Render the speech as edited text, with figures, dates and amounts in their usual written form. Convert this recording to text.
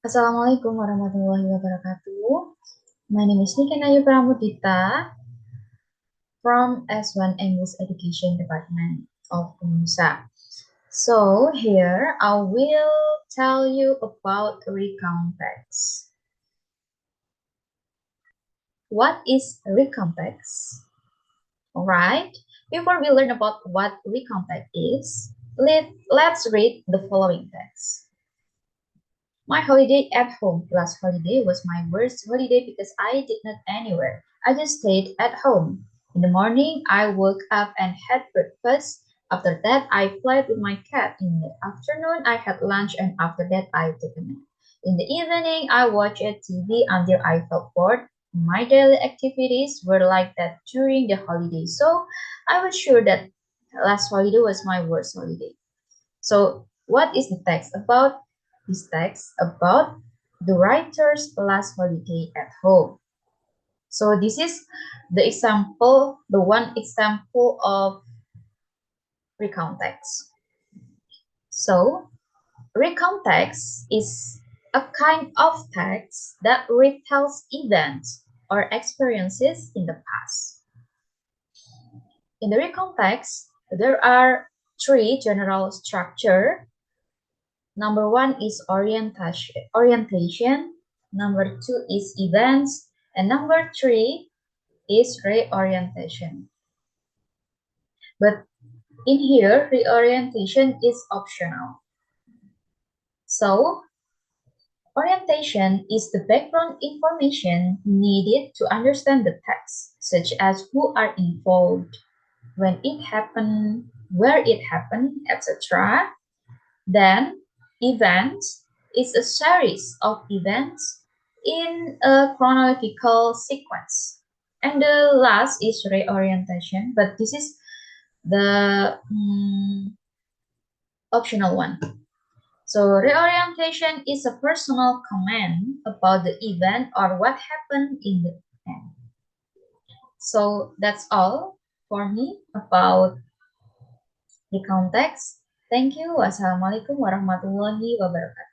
Assalamualaikum warahmatullahi wabarakatuh. My name is Nikanayu Pramudita from S1 English Education Department of UNSA. So here I will tell you about recount text. What is recount text? Alright, before we learn about what recount text is, let's read the following text. My holiday at home. Last holiday was my worst holiday because I did not anywhere. I just stayed at home. In the morning, I woke up and had breakfast. After that, I played with my cat. In the afternoon, I had lunch, and after that, I took a nap. In the evening, I watched TV until I felt bored. My daily activities were like that during the holiday, so I was sure that last holiday was my worst holiday. So, what is the text about? This text about the writer's last holiday at home. So, this is the example, the one example of recount text. So, recount text is a kind of text that retells events or experiences in the past. In the recount text, there are three general structure. Number one is orientation. Number two is events. And number three is reorientation. But in here, reorientation is optional. So, orientation is the background information needed to understand the text, such as who are involved, when it happened, where it happened, etc. Then, events is a series of events in a chronological sequence. And the last is reorientation, but this is the optional one. So reorientation is a personal comment about the event or what happened in the end. So that's all for me about the context. Thank you. Wassalamualaikum warahmatullahi wabarakatuh.